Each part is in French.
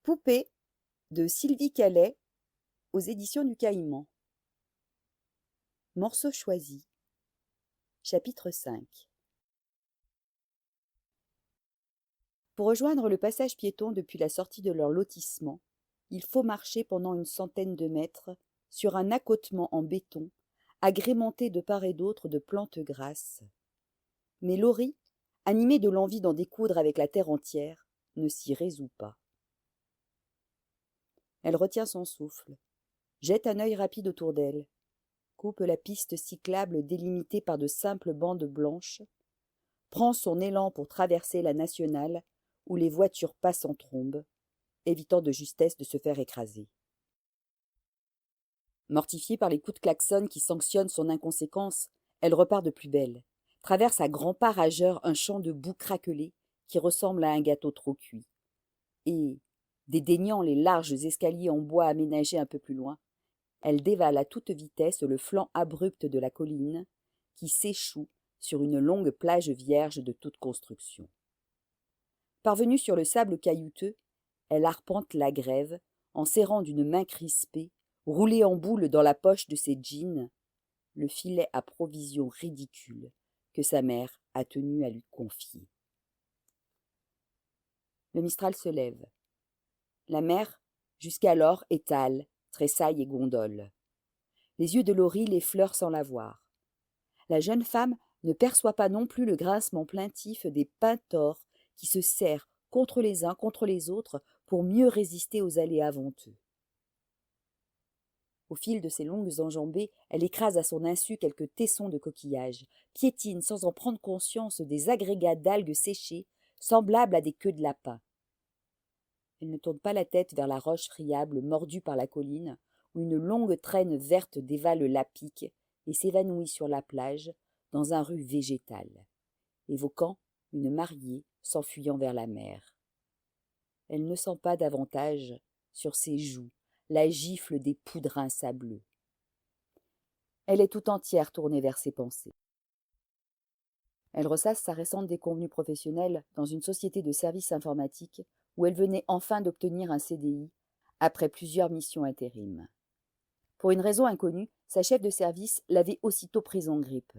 Poupée de Sylvie Calais aux éditions du Caïman. Morceau choisi. Chapitre 5. Pour rejoindre le passage piéton depuis la sortie de leur lotissement, il faut marcher pendant une centaine de mètres sur un accotement en béton, agrémenté de part et d'autre de plantes grasses. Mais Laurie, animée de l'envie d'en découdre avec la terre entière, ne s'y résout pas. Elle retient son souffle, jette un œil rapide autour d'elle, coupe la piste cyclable délimitée par de simples bandes blanches, prend son élan pour traverser la nationale où les voitures passent en trombe, évitant de justesse de se faire écraser. Mortifiée par les coups de klaxon qui sanctionnent son inconséquence, elle repart de plus belle, traverse à grands pas rageurs un champ de boue craquelé qui ressemble à un gâteau trop cuit, et, dédaignant les larges escaliers en bois aménagés un peu plus loin, elle dévale à toute vitesse le flanc abrupt de la colline qui s'échoue sur une longue plage vierge de toute construction. Parvenue sur le sable caillouteux, elle arpente la grève en serrant d'une main crispée, roulée en boule dans la poche de ses jeans, le filet à provisions ridicule que sa mère a tenu à lui confier. Le Mistral se lève. La mer, jusqu'alors, étale, tressaille et gondole. Les yeux de Laurie l'effleurent sans la voir. La jeune femme ne perçoit pas non plus le grincement plaintif des pins-tors qui se serrent contre les uns contre les autres pour mieux résister aux aléas venteux. Au fil de ses longues enjambées, elle écrase à son insu quelques tessons de coquillages, piétine sans en prendre conscience des agrégats d'algues séchées, semblables à des queues de lapin. Elle ne tourne pas la tête vers la roche friable mordue par la colline, où une longue traîne verte dévale la pique et s'évanouit sur la plage dans un ru végétal, évoquant une mariée s'enfuyant vers la mer. Elle ne sent pas davantage, sur ses joues, la gifle des poudrins sableux. Elle est tout entière tournée vers ses pensées. Elle ressasse sa récente déconvenue professionnelle dans une société de services informatiques où elle venait enfin d'obtenir un CDI après plusieurs missions intérim. Pour une raison inconnue, sa chef de service l'avait aussitôt prise en grippe,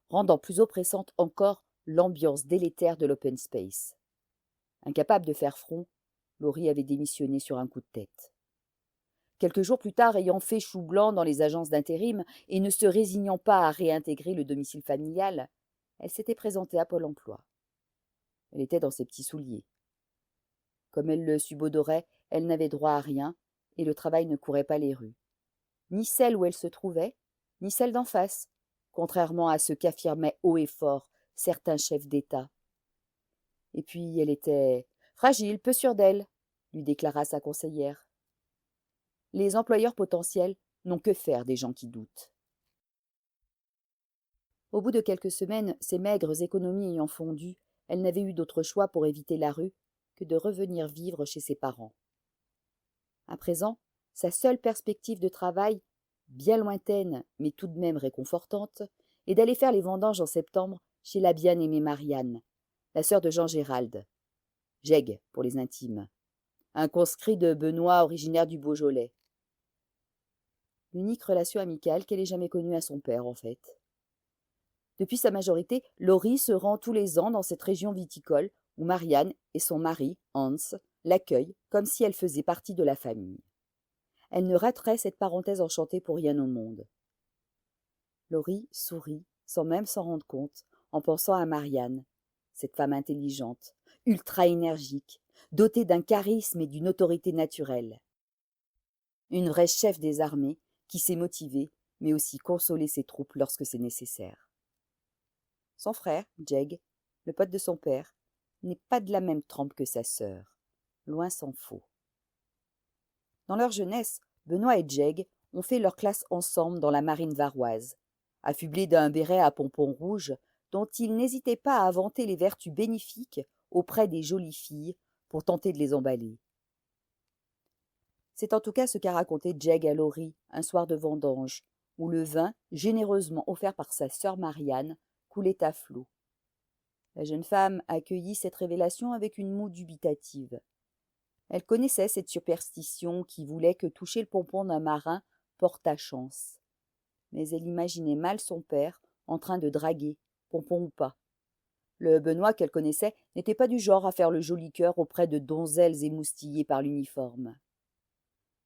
rendant plus oppressante encore l'ambiance délétère de l'open space. Incapable de faire front, Laurie avait démissionné sur un coup de tête. Quelques jours plus tard, ayant fait chou blanc dans les agences d'intérim et ne se résignant pas à réintégrer le domicile familial, elle s'était présentée à Pôle emploi. Elle était dans ses petits souliers. Comme elle le subodorait, elle n'avait droit à rien, et le travail ne courait pas les rues. Ni celle où elle se trouvait, ni celle d'en face, contrairement à ce qu'affirmaient haut et fort certains chefs d'État. Et puis elle était fragile, peu sûre d'elle, lui déclara sa conseillère. Les employeurs potentiels n'ont que faire des gens qui doutent. Au bout de quelques semaines, ses maigres économies ayant fondu, elle n'avait eu d'autre choix pour éviter la rue que de revenir vivre chez ses parents. À présent, sa seule perspective de travail, bien lointaine mais tout de même réconfortante, est d'aller faire les vendanges en septembre chez la bien-aimée Marianne, la sœur de Jean Gérald, Jég pour les intimes, un conscrit de Benoît originaire du Beaujolais. L'unique relation amicale qu'elle ait jamais connue à son père, en fait. Depuis sa majorité, Laurie se rend tous les ans dans cette région viticole où Marianne et son mari, Hans, l'accueillent comme si elle faisait partie de la famille. Elle ne raterait cette parenthèse enchantée pour rien au monde. Laurie sourit, sans même s'en rendre compte, en pensant à Marianne, cette femme intelligente, ultra-énergique, dotée d'un charisme et d'une autorité naturelle. Une vraie chef des armées qui sait motiver, mais aussi consoler ses troupes lorsque c'est nécessaire. Son frère, Jég, le pote de son père, n'est pas de la même trempe que sa sœur. Loin s'en faut. Dans leur jeunesse, Benoît et Jég ont fait leur classe ensemble dans la marine varoise, affublés d'un béret à pompons rouges dont ils n'hésitaient pas à vanter les vertus bénéfiques auprès des jolies filles pour tenter de les emballer. C'est en tout cas ce qu'a raconté Jég à Laurie un soir de vendange, où le vin, généreusement offert par sa sœur Marianne, coulait à flots. La jeune femme accueillit cette révélation avec une moue dubitative. Elle connaissait cette superstition qui voulait que toucher le pompon d'un marin portât chance. Mais elle imaginait mal son père en train de draguer, pompon ou pas. Le Benoît qu'elle connaissait n'était pas du genre à faire le joli cœur auprès de donzelles émoustillées par l'uniforme.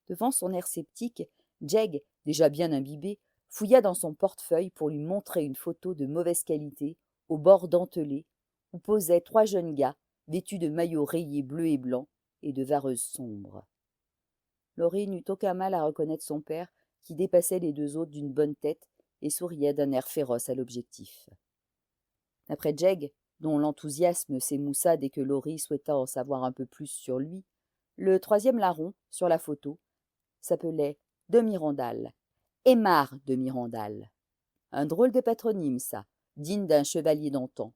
Devant son air sceptique, Jeg, déjà bien imbibé, fouilla dans son portefeuille pour lui montrer une photo de mauvaise qualité, au bord dentelé, où posaient 3 jeunes gars, vêtus de maillots rayés bleu et blanc et de vareuses sombres. Laurie n'eut aucun mal à reconnaître son père, qui dépassait les 2 autres d'une bonne tête et souriait d'un air féroce à l'objectif. D'après Jeg, dont l'enthousiasme s'émoussa dès que Laurie souhaita en savoir un peu plus sur lui, le 3e larron, sur la photo, s'appelait de Mirandal, Aymar de Mirandal. Un drôle de patronyme, ça, digne d'un chevalier d'antan.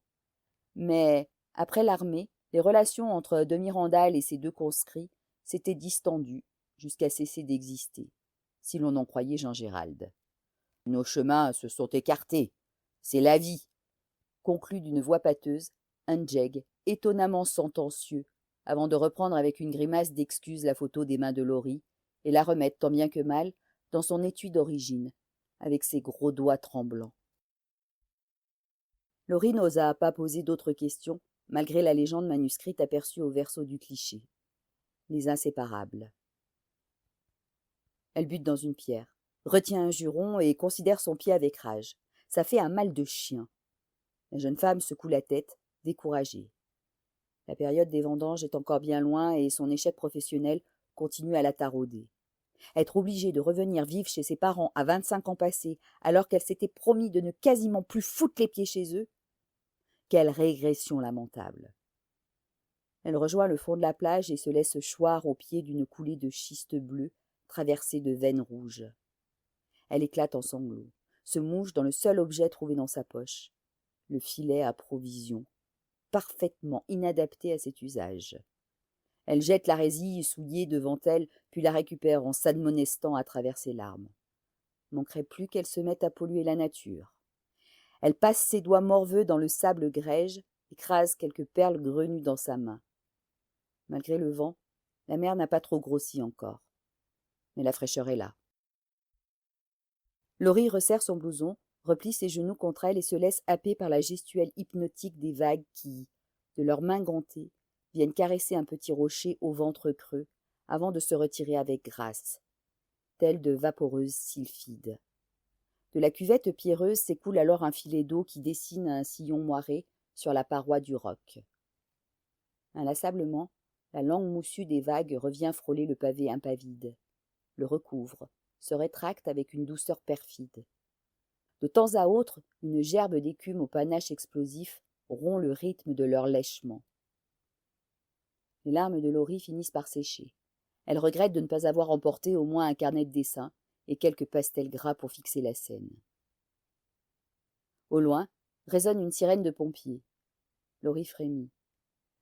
Mais, après l'armée, les relations entre de Mirandal et ses 2 conscrits s'étaient distendues jusqu'à cesser d'exister, si l'on en croyait Jean Gérald. Nos chemins se sont écartés, c'est la vie, conclut d'une voix pâteuse un Jeg étonnamment sentencieux, avant de reprendre avec une grimace d'excuse la photo des mains de Laurie et la remettre tant bien que mal dans son étui d'origine, avec ses gros doigts tremblants. Laurie n'osa pas poser d'autres questions, malgré la légende manuscrite aperçue au verso du cliché. Les inséparables. Elle bute dans une pierre, retient un juron et considère son pied avec rage. Ça fait un mal de chien. La jeune femme secoue la tête, découragée. La période des vendanges est encore bien loin et son échec professionnel continue à la tarauder. Être obligée de revenir vivre chez ses parents à 25 ans passés, alors qu'elle s'était promis de ne quasiment plus foutre les pieds chez eux, quelle régression lamentable. Elle rejoint le fond de la plage et se laisse choir au pied d'une coulée de schiste bleu traversée de veines rouges. Elle éclate en sanglots, se mouche dans le seul objet trouvé dans sa poche, le filet à provisions, parfaitement inadapté à cet usage. Elle jette la résille souillée devant elle, puis la récupère en s'admonestant à travers ses larmes. Manquerait plus qu'elle se mette à polluer la nature. Elle passe ses doigts morveux dans le sable grège, écrase quelques perles grenues dans sa main. Malgré le vent, la mer n'a pas trop grossi encore. Mais la fraîcheur est là. Laurie resserre son blouson, replie ses genoux contre elle et se laisse happer par la gestuelle hypnotique des vagues qui, de leurs mains gantées, viennent caresser un petit rocher au ventre creux avant de se retirer avec grâce, telles de vaporeuses sylphides. De la cuvette pierreuse s'écoule alors un filet d'eau qui dessine un sillon moiré sur la paroi du roc. Inlassablement, la langue moussue des vagues revient frôler le pavé impavide, le recouvre, se rétracte avec une douceur perfide. De temps à autre, une gerbe d'écume au panache explosif rompt le rythme de leur lèchement. Les larmes de Laurie finissent par sécher. Elle regrette de ne pas avoir emporté au moins un carnet de dessin et quelques pastels gras pour fixer la scène. Au loin, résonne une sirène de pompiers. Laurie frémit.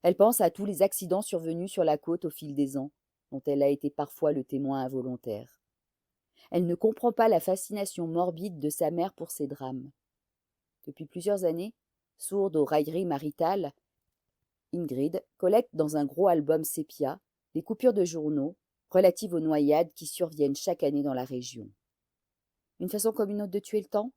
Elle pense à tous les accidents survenus sur la côte au fil des ans, dont elle a été parfois le témoin involontaire. Elle ne comprend pas la fascination morbide de sa mère pour ces drames. Depuis plusieurs années, sourde aux railleries maritales, Ingrid collecte dans un gros album sépia les coupures de journaux relatives aux noyades qui surviennent chaque année dans la région. Une façon comme une autre de tuer le temps?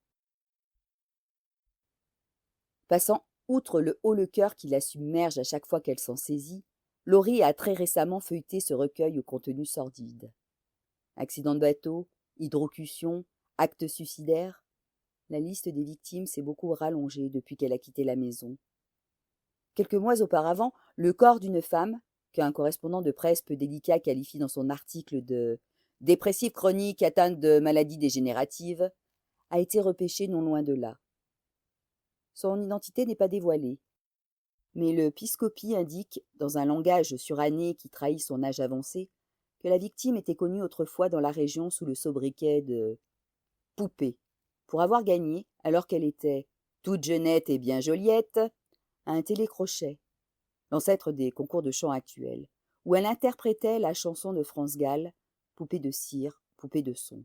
Passant outre le haut-le-cœur qui la submerge à chaque fois qu'elle s'en saisit, Laurie a très récemment feuilleté ce recueil au contenu sordide. Accident de bateau, hydrocution, actes suicidaires. La liste des victimes s'est beaucoup rallongée depuis qu'elle a quitté la maison. Quelques mois auparavant, le corps d'une femme, qu'un correspondant de presse peu délicat qualifie dans son article de « dépressive chronique atteinte de maladies dégénératives », a été repêché non loin de là. Son identité n'est pas dévoilée, mais le piscopie indique, dans un langage suranné qui trahit son âge avancé, que la victime était connue autrefois dans la région sous le sobriquet de « poupée », pour avoir gagné, alors qu'elle était toute jeunette et bien joliette, à un télécrochet, l'ancêtre des concours de chant actuels, où elle interprétait la chanson de France Gall, Poupée de cire, poupée de son.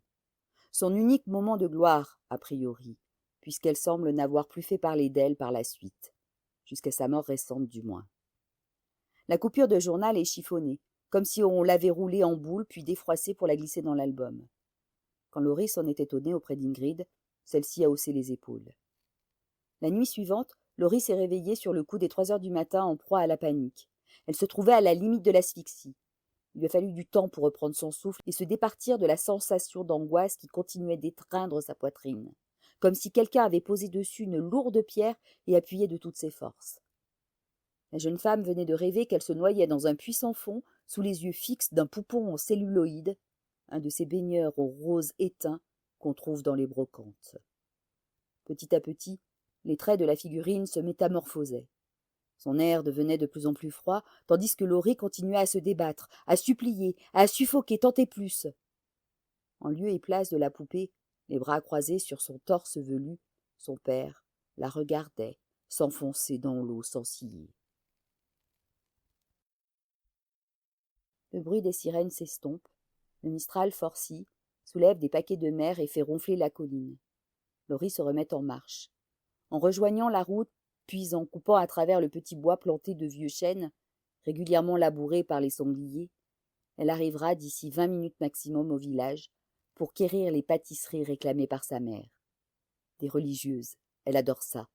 Son unique moment de gloire, a priori, puisqu'elle semble n'avoir plus fait parler d'elle par la suite, jusqu'à sa mort récente du moins. La coupure de journal est chiffonnée, comme si on l'avait roulée en boule puis défroissée pour la glisser dans l'album. Quand Laurie s'en est étonnée auprès d'Ingrid, celle-ci a haussé les épaules. La nuit suivante, Laurie s'est réveillée sur le coup des 3 heures du matin en proie à la panique. Elle se trouvait à la limite de l'asphyxie. Il lui a fallu du temps pour reprendre son souffle et se départir de la sensation d'angoisse qui continuait d'étreindre sa poitrine, comme si quelqu'un avait posé dessus une lourde pierre et appuyé de toutes ses forces. La jeune femme venait de rêver qu'elle se noyait dans un puits sans fond sous les yeux fixes d'un poupon en celluloïd, un de ces baigneurs au rose éteint qu'on trouve dans les brocantes. Petit à petit, les traits de la figurine se métamorphosaient. Son air devenait de plus en plus froid, tandis que Laurie continuait à se débattre, à supplier, à suffoquer tant et plus. En lieu et place de la poupée, les bras croisés sur son torse velu, son père la regardait s'enfoncer dans l'eau sans ciller. Le bruit des sirènes s'estompe, le mistral forci, soulève des paquets de mer et fait ronfler la colline. Laurie se remet en marche. En rejoignant la route, puis en coupant à travers le petit bois planté de vieux chênes, régulièrement labourés par les sangliers, elle arrivera d'ici 20 minutes maximum au village pour quérir les pâtisseries réclamées par sa mère. Des religieuses, elle adore ça.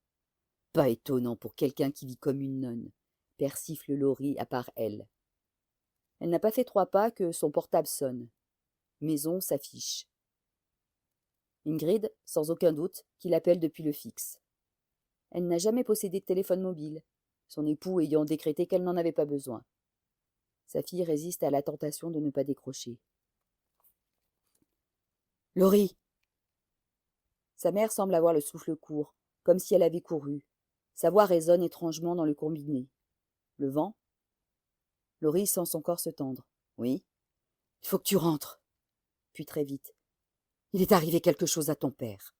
Pas étonnant pour quelqu'un qui vit comme une nonne, persifle Laurie à part elle. Elle n'a pas fait 3 pas que son portable sonne. Maison s'affiche. Ingrid, sans aucun doute, qui l'appelle depuis le fixe. Elle n'a jamais possédé de téléphone mobile, son époux ayant décrété qu'elle n'en avait pas besoin. Sa fille résiste à la tentation de ne pas décrocher. « Laurie !» Sa mère semble avoir le souffle court, comme si elle avait couru. Sa voix résonne étrangement dans le combiné. Le vent ? Laurie sent son corps se tendre. « Oui ? Il faut que tu rentres. » Puis très vite. « Il est arrivé quelque chose à ton père. »